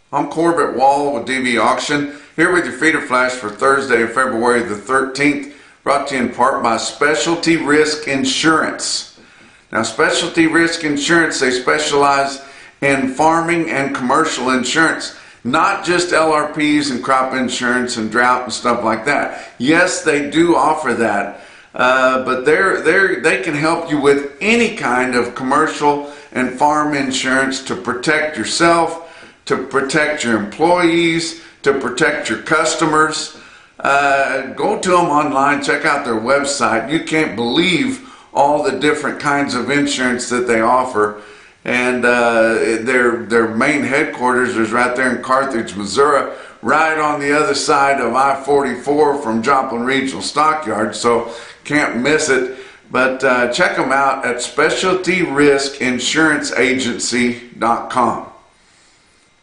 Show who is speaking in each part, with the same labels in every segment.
Speaker 1: I'm Corbett Wall with DV Auction, here with your feeder flash for Thursday, February the 13th, brought to you in part by Specialty Risk Insurance. Now, Specialty Risk Insurance, they specialize in farming and commercial insurance, not just LRPs and crop insurance and drought and stuff like that. Yes, they do offer that, but they can help you with any kind of commercial and farm insurance to protect yourself, to protect your employees, to protect your customers. Go to them online, check out their website. You can't believe all the different kinds of insurance that they offer. And their main headquarters is right there in Carthage, Missouri, right on the other side of I-44 from Joplin Regional Stockyards, so can't miss it. But check them out at specialtyriskinsuranceagency.com.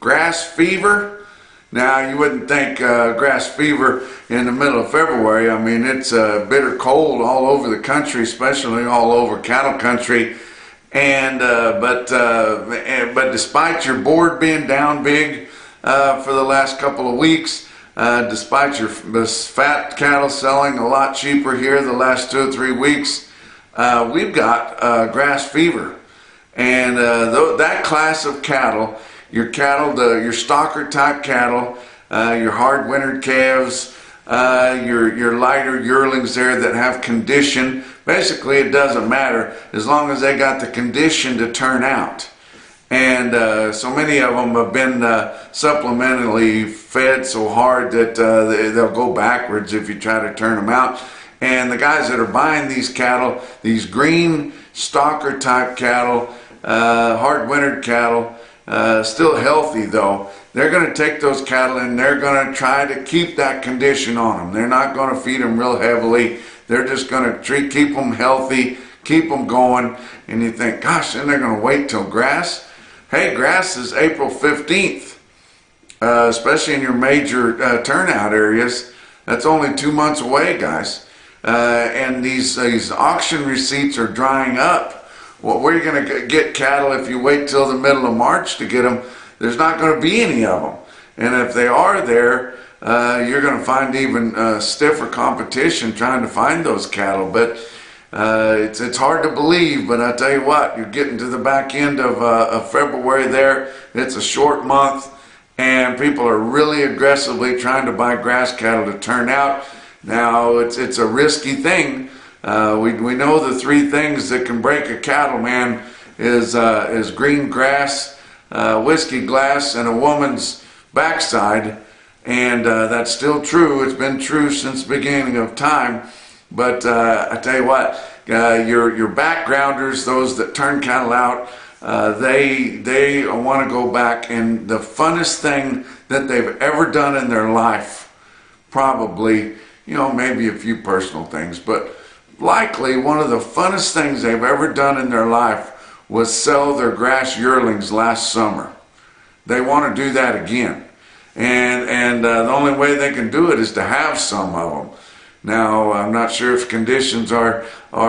Speaker 1: Grass fever. Now, you wouldn't think grass fever in the middle of February. I mean, it's bitter cold all over the country, especially all over cattle country. And but despite your board being down big for the last couple of weeks, despite this fat cattle selling a lot cheaper here the last 2 or 3 weeks, we've got grass fever. And that class of cattle, your stocker type cattle, your hard wintered calves, your lighter yearlings there that have condition. Basically, it doesn't matter as long as they got the condition to turn out. And so many of them have been supplementally fed so hard that they'll go backwards if you try to turn them out. And the guys that are buying these cattle, these green stocker type cattle, hard wintered cattle, still healthy though, they're going to take those cattle and they're going to try to keep that condition on them. They're not going to feed them real heavily. They're just going to keep them healthy, keep them going. And you think, gosh, then they're going to wait till grass? Hey, grass is April 15th, especially in your major turnout areas. That's only 2 months away, guys. And these auction receipts are drying up. Well, where are you going to get cattle if you wait till the middle of March to get them? There's not going to be any of them. And if they are there, you're going to find even stiffer competition trying to find those cattle. But it's hard to believe, but I tell you what, you're getting to the back end of February there. It's a short month, and people are really aggressively trying to buy grass cattle to turn out. Now, it's a risky thing. We know the 3 things that can break a cattleman is green grass, whiskey glass, and a woman's backside. And that's still true. It's been true since the beginning of time. But I tell you what, your backgrounders, those that turn cattle out, they want to go back, and the funnest thing that they've ever done in their life, probably, maybe a few personal things, but likely one of the funnest things they've ever done in their life was sell their grass yearlings last summer. They want to do that again. And the only way they can do it is to have some of them. Now, I'm not sure if conditions are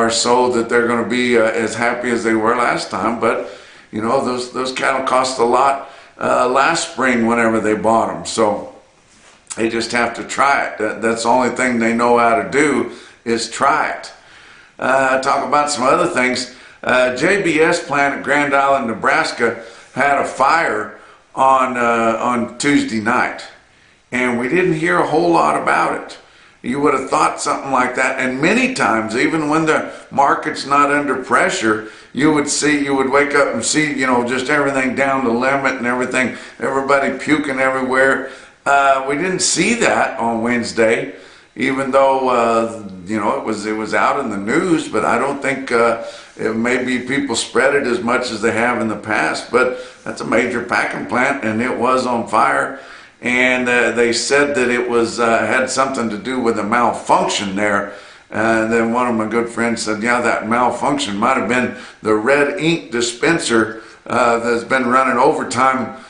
Speaker 1: so that they're going to be as happy as they were last time, but those cattle cost a lot last spring whenever they bought them. So they just have to try it. That's the only thing they know how to do is try it. Talk about some other things. JBS plant at Grand Island, Nebraska had a fire on Tuesday night, and we didn't hear a whole lot about it. You would have thought something like that, and many times, even when the market's not under pressure, you would wake up and see, just everything down to limit and everything, everybody puking everywhere. We didn't see that on Wednesday, even though it was out in the news, but I don't think maybe people spread it as much as they have in the past. But that's a major packing plant, and it was on fire. And they said that it was had something to do with a malfunction there. And then one of my good friends said, yeah, that malfunction might have been the red ink dispenser that's been running overtime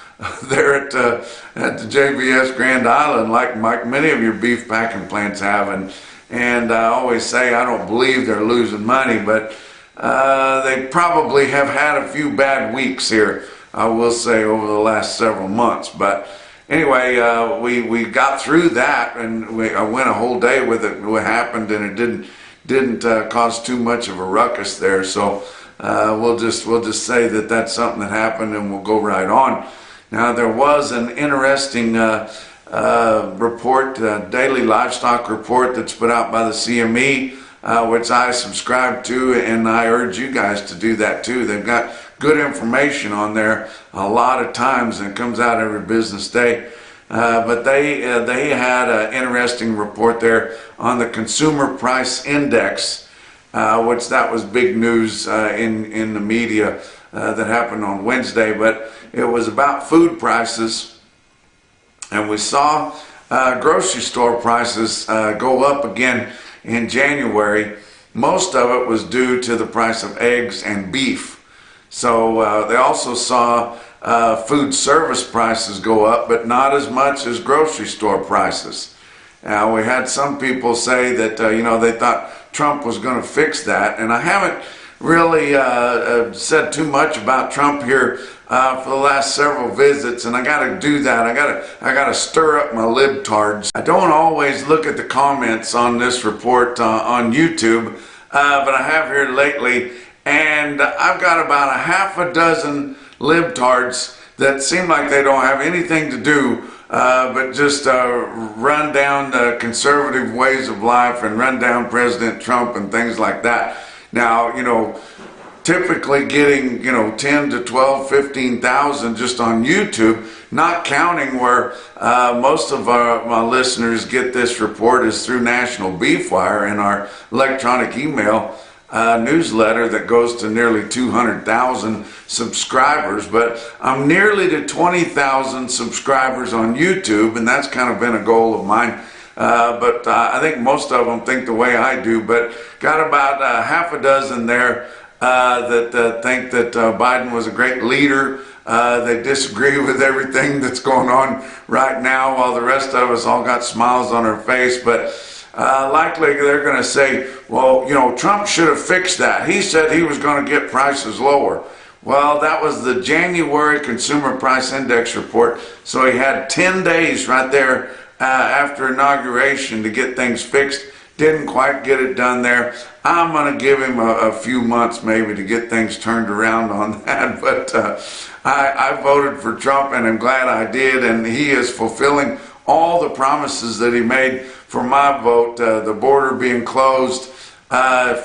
Speaker 1: there at the JBS Grand Island, like many of your beef packing plants have. And I always say I don't believe they're losing money, but they probably have had a few bad weeks here. I will say, over the last several months. But anyway, we got through that, and I went a whole day with it. What happened, and it didn't cause too much of a ruckus there. So we'll just say that that's something that happened, and we'll go right on. Now, there was an interesting report, daily livestock report that's put out by the CME, which I subscribe to, and I urge you guys to do that too. They've got good information on there a lot of times, and it comes out every business day. But they had an interesting report there on the Consumer Price Index, which that was big news in the media that happened on Wednesday. But it was about food prices, and we saw grocery store prices go up again in January. Most of it was due to the price of eggs and beef. So they also saw food service prices go up, but not as much as grocery store prices. Now, we had some people say that they thought Trump was going to fix that, and I haven't really said too much about Trump here for the last several visits, and I got to do that. I got to stir up my libtards. I don't always look at the comments on this report on YouTube, but I have here lately, and I've got about a half a dozen libtards that seem like they don't have anything to do but just run down the conservative ways of life and run down President Trump and things like that. Now, typically getting 10 to 12, 15,000 just on YouTube, not counting where most of my listeners get this report is through NationalBeefWire and our electronic email newsletter that goes to nearly 200,000 subscribers. But I'm nearly to 20,000 subscribers on YouTube, and that's kind of been a goal of mine. But I think most of them think the way I do, but got about half a dozen there that think that Biden was a great leader. They disagree with everything that's going on right now, while the rest of us all got smiles on our face. But likely they're going to say, well, Trump should have fixed that. He said he was going to get prices lower. Well, that was the January Consumer Price Index report. So he had 10 days right there after inauguration to get things fixed. Didn't quite get it done there. I'm going to give him a few months maybe to get things turned around on that. But I voted for Trump, and I'm glad I did. And he is fulfilling all the promises that he made for my vote. The border being closed,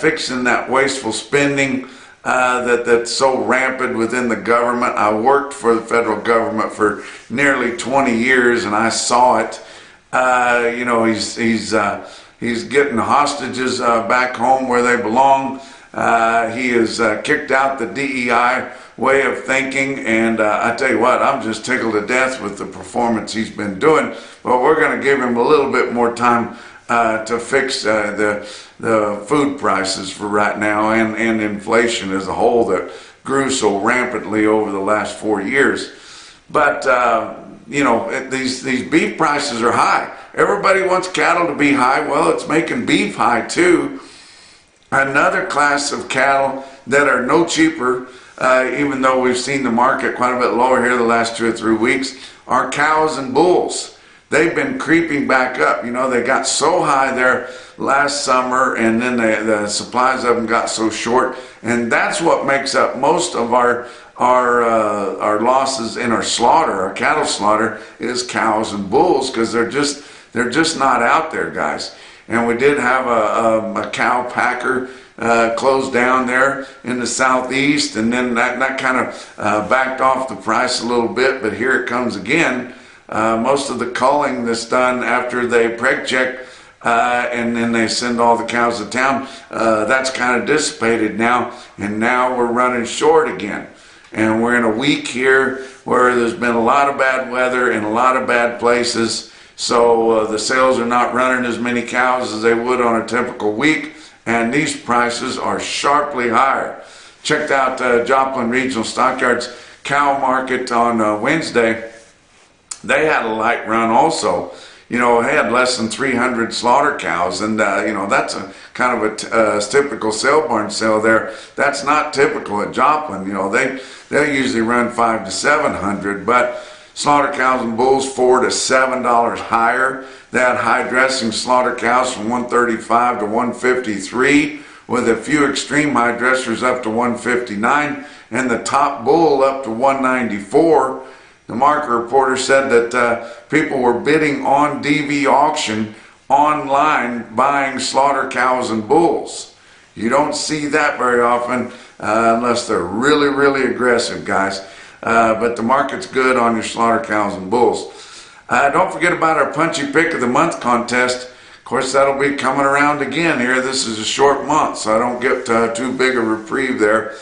Speaker 1: fixing that wasteful spending that's so rampant within the government. I worked for the federal government for nearly 20 years, and I saw it. He's getting hostages back home where they belong. He has kicked out the DEI way of thinking, and I tell you what, I'm just tickled to death with the performance he's been doing. But we're going to give him a little bit more time to fix the food prices for right now, and inflation as a whole that grew so rampantly over the last 4 years. But these beef prices are high. Everybody wants cattle to be high. Well, it's making beef high too. Another class of cattle that are no cheaper, even though we've seen the market quite a bit lower here the last 2 or 3 weeks, are cows and bulls. They've been creeping back up. They got so high there last summer, and then the supplies of them got so short, and that's what makes up most of our losses in our slaughter, our cattle slaughter, is cows and bulls, because they're just not out there, guys. And we did have a cow packer closed down there in the southeast, and then that kind of backed off the price a little bit, but here it comes again. Most of the culling that's done after they preg check and then they send all the cows to town, that's kind of dissipated now, and now we're running short again. And we're in a week here where there's been a lot of bad weather in a lot of bad places, so the sales are not running as many cows as they would on a typical week, and these prices are sharply higher. Checked out Joplin Regional Stockyards cow market on Wednesday. They had a light run also. had less than 300 slaughter cows, and that's a kind of a typical sale barn sale there. That's not typical at Joplin. They usually run 500 to 700, but slaughter cows and bulls $4 to $7 higher. They had high dressing slaughter cows from 135 to 153, with a few extreme high dressers up to 159, and the top bull up to 194. The market reporter said that people were bidding on DVAuction online, buying slaughter cows and bulls. You don't see that very often unless they're really, really aggressive, guys. But the market's good on your slaughter cows and bulls. Don't forget about our Punchy Pick of the Month contest. Of course, that'll be coming around again here. This is a short month, so I don't get too big a reprieve there.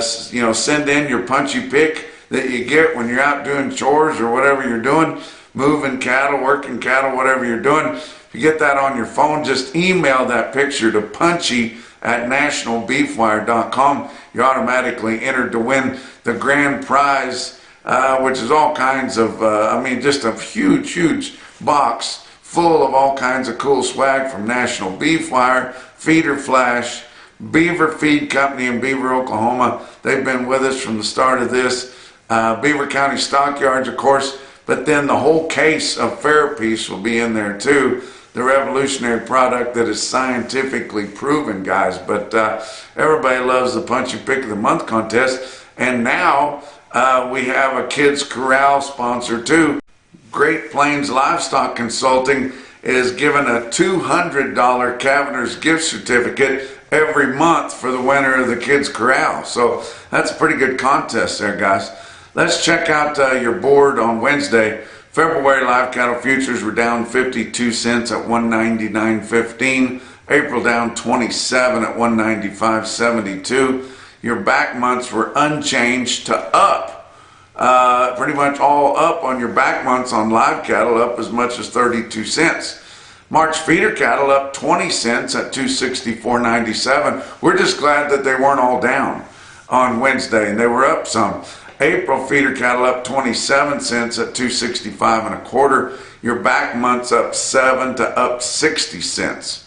Speaker 1: Send in your Punchy Pick that you get when you're out doing chores or whatever you're doing, moving cattle, working cattle, whatever you're doing. If you get that on your phone, just email that picture to punchy@nationalbeefwire.com. You're automatically entered to win the grand prize, which is all kinds of, just a huge, huge box full of all kinds of cool swag from National Beef Wire, Feeder Flash, Beaver Feed Company in Beaver, Oklahoma. They've been with us from the start of this. Beaver County Stockyards, of course, but then the whole case of Fairpiece will be in there too. The revolutionary product that is scientifically proven, guys. But everybody loves the Punchy Pick of the Month contest. And now we have a kids corral sponsor too. Great Plains Livestock Consulting is giving a $200 Cavender's gift certificate every month for the winner of the kids corral. So that's a pretty good contest there, guys. Let's check out your board on Wednesday. February live cattle futures were down 52 cents at 199.15. April down 27 at 195.72. Your back months were unchanged to up. Pretty much all up on your back months on live cattle, up as much as 32 cents. March feeder cattle up 20 cents at 264.97. We're just glad that they weren't all down on Wednesday, and they were up some. April feeder cattle up 27 cents at 265.25. Your back months up 7 to up 60 cents.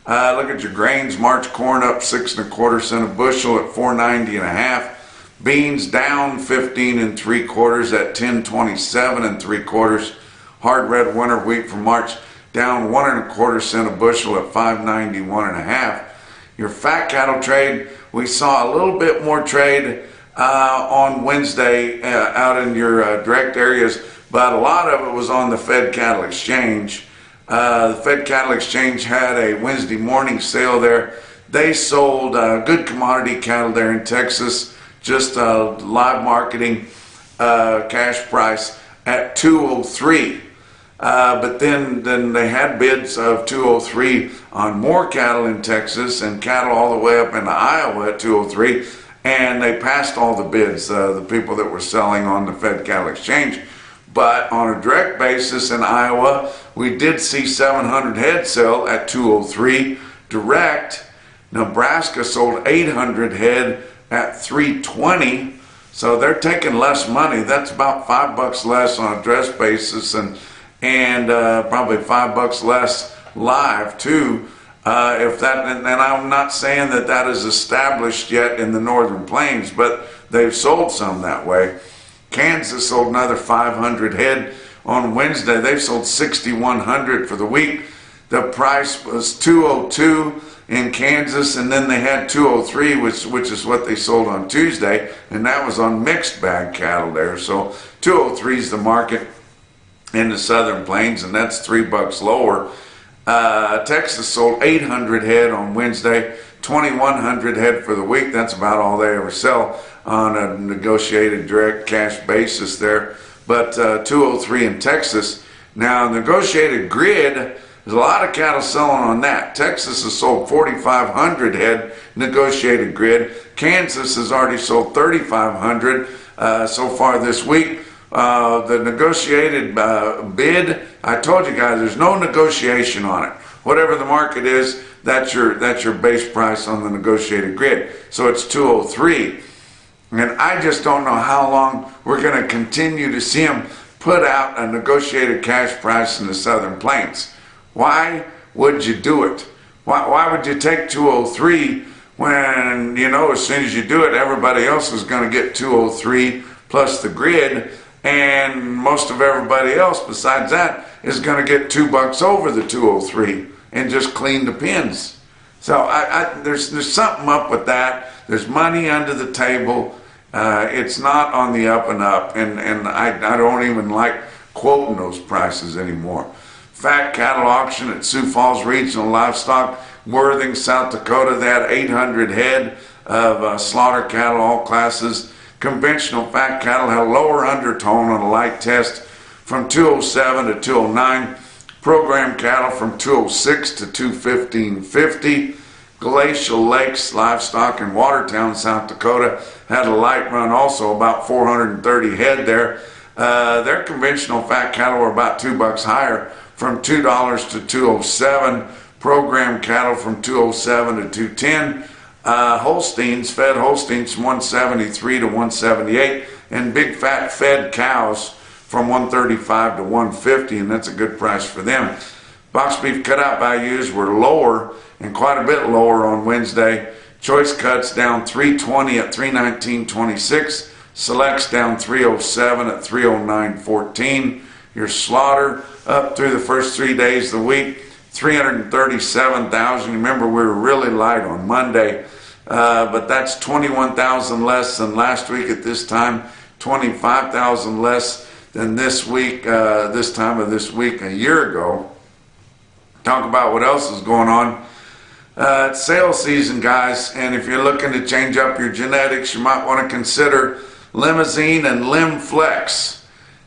Speaker 1: Look at your grains. March corn up 6 1/4 cents a bushel at 490.5. Beans down 15 3/4 at 1027 3/4. Hard red winter wheat for March down 1 1/4 cents a bushel at 591.5. Your fat cattle trade, we saw a little bit more trade on Wednesday out in your direct areas, but a lot of it was on the Fed Cattle Exchange. The Fed Cattle Exchange had a Wednesday morning sale there. They sold good commodity cattle there in Texas, just live marketing cash price at 203. But then they had bids of 203 on more cattle in Texas and cattle all the way up into Iowa at 203. And they passed all the bids, the people that were selling on the Fed Cattle Exchange. But on a direct basis in Iowa, we did see 700 head sell at 203. Direct, Nebraska sold 800 head at 320. So they're taking less money. That's about $5 less on a dress basis, and probably $5 less live too. And I'm not saying that is established yet in the Northern Plains, but they've sold some that way. Kansas sold another 500 head on Wednesday. They've sold 6,100 for the week. The price was 202 in Kansas, and then they had 203, which is what they sold on Tuesday, and that was on mixed bag cattle there. So 203 is the market in the Southern Plains, and that's $3 lower. Texas sold 800 head on Wednesday, 2,100 head for the week. That's about all they ever sell on a negotiated direct cash basis there. But 203 in Texas. Now, negotiated grid, there's a lot of cattle selling on that. Texas has sold 4,500 head negotiated grid. Kansas has already sold 3,500 so far this week. The negotiated bid, I told you guys, there's no negotiation on it. Whatever the market is, that's your base price on the negotiated grid. So it's 203. And I just don't know how long we're going to continue to see them put out a negotiated cash price in the Southern Plains. Why would you do it? Why would you take 203 when, you know, as soon as you do it, everybody else is going to get 203 plus the grid, and most of everybody else besides that is going to get $2 over the 203 and just clean the pins. So there's something up with that. There's money under the table. It's not on the up and up, and I don't even like quoting those prices anymore. Fat cattle auction at Sioux Falls Regional Livestock, Worthing, South Dakota. They had 800 head of slaughter cattle, all classes. Conventional fat cattle had a lower undertone on a light test from 207 to 209. Program cattle from 206 to 215.50. Glacial Lakes Livestock in Watertown, South Dakota had a light run, also about 430 head there. Their conventional fat cattle were about $2 higher, from $2 to 207. Program cattle from 207 to 210. Holsteins, fed Holsteins from 173 to 178, and big fat fed cows from 135 to 150, and that's a good price for them. Box beef cutout values were lower, and quite a bit lower on Wednesday. Choice cuts down 320 at 319.26. Selects down 307 at 309.14. Your slaughter up through the first 3 days of the week, 337,000. Remember, we were really light on Monday, but that's 21,000 less than last week at this time, 25,000 less than this week, this time of this week a year ago. Talk about what else is going on. It's sales season, guys, and if you're looking to change up your genetics, you might want to consider Limousine and Lim Flex.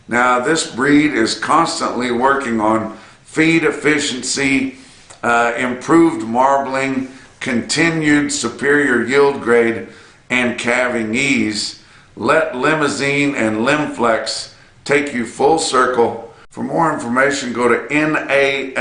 Speaker 1: Now, this breed is constantly working on feed efficiency, improved marbling, continued superior yield grade, and calving ease. Let Limousine and Lim Flex take you full circle. For more information, go to NALF.org.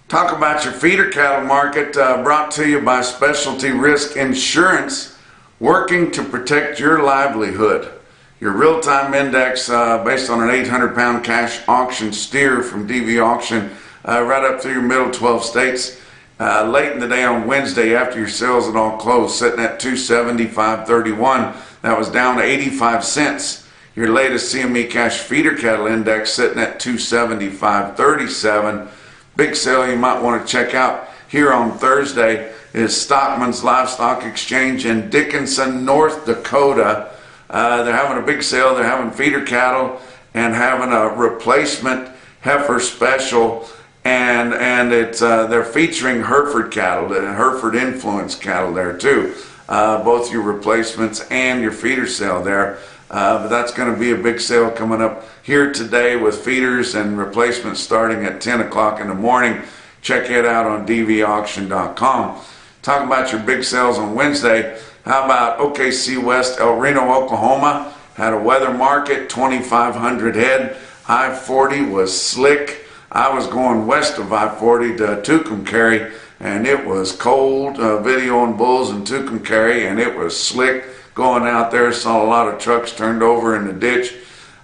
Speaker 1: Talk about your feeder cattle market, brought to you by Specialty Risk Insurance, working to protect your livelihood. Your real-time index based on an 800-pound cash auction steer from DVAuction, right up through your middle 12 states. Late in the day on Wednesday, after your sales had all closed, sitting at 275.31. That was down to 85 cents. Your latest CME cash feeder cattle index sitting at 275.37. Big sale you might want to check out here on Thursday is Stockman's Livestock Exchange in Dickinson, North Dakota. They're having a big sale. They're having feeder cattle and having a replacement heifer special, and they're featuring Hereford cattle and Hereford influence cattle there too. Both your replacements and your feeder sale there. But that's going to be a big sale coming up here today with feeders and replacements starting at 10 o'clock in the morning. Check it out on DVAuction.com. Talk about your big sales on Wednesday. How about OKC West, El Reno, Oklahoma? Had a weather market, 2,500 head. I-40 was slick. I was going west of I-40 to Tucumcari, and it was cold. Video on bulls in Tucumcari, and it was slick. Going out there, saw a lot of trucks turned over in the ditch.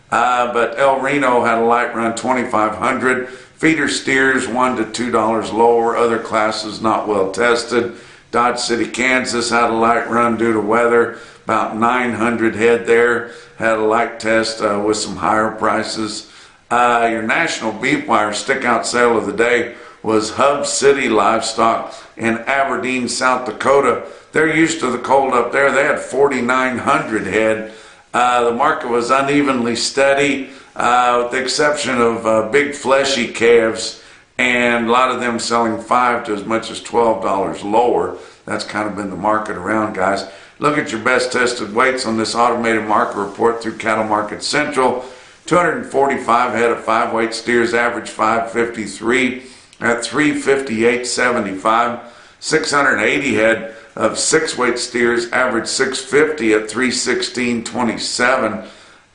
Speaker 1: But El Reno had a light run, 2,500. Feeder steers, $1 to $2 lower. Other classes not well tested. Dodge City, Kansas had a light run due to weather. About 900 head there. Had a light test with some higher prices. Your NationalBeefWire stick-out sale of the day was Hub City Livestock in Aberdeen, South Dakota. They're used to the cold up there. They had 4,900 head. The market was unevenly steady, with the exception of big fleshy calves, and a lot of them selling $5 to as much as $12 lower. That's kind of been the market around, guys. Look at your best tested weights on this automated market report through Cattle Market Central. 245 head of 5-weight steers, average 553 at 358.75. 680 head of 6-weight steers, average 650 at 316.27.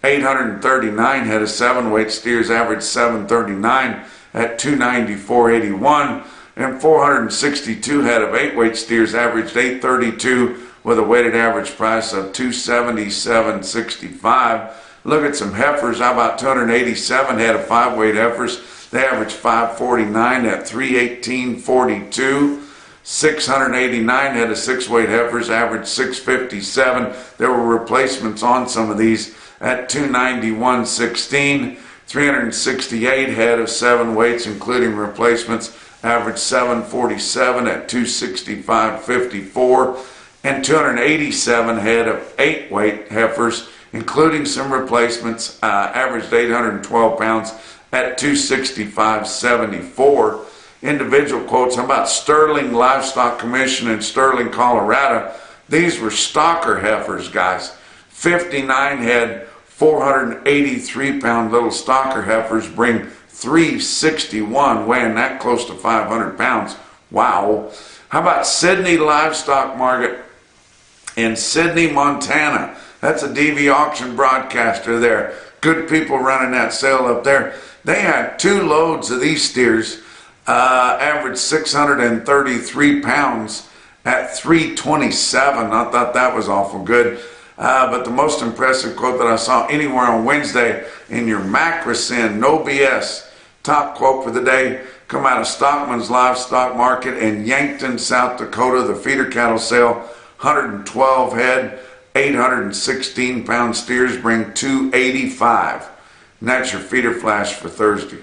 Speaker 1: 839 head of 7-weight steers, average 739 at 294.81. And 462 head of 8-weight steers, averaged 832 with a weighted average price of $277.65. Look at some heifers. How about 287 head of 5-weight heifers? They averaged $549 at $318.42. 689 head of 6-weight heifers averaged $657. There were replacements on some of these at $291.16. 368 head of 7 weights, including replacements, averaged $747 at $265.54. And 287 head of 8-weight heifers, including some replacements, averaged 812 pounds at $265.74. Individual quotes. How about Sterling Livestock Commission in Sterling, Colorado? These were stocker heifers, guys. 59 head, 483-pound little stocker heifers bring 361, weighing that close to 500 pounds. Wow. How about Sydney Livestock Market in Sydney, Montana? That's a DVAuction broadcaster there. Good people running that sale up there. They had 2 loads of these steers, averaged 633 pounds at 327. I thought that was awful good. But the most impressive quote that I saw anywhere on Wednesday in your Macrocin, no BS, top quote for the day, come out of Stockman's Livestock Market in Yankton, South Dakota, the feeder cattle sale, 112 head, 816-pound steers bring 285. And that's your feeder flash for Thursday.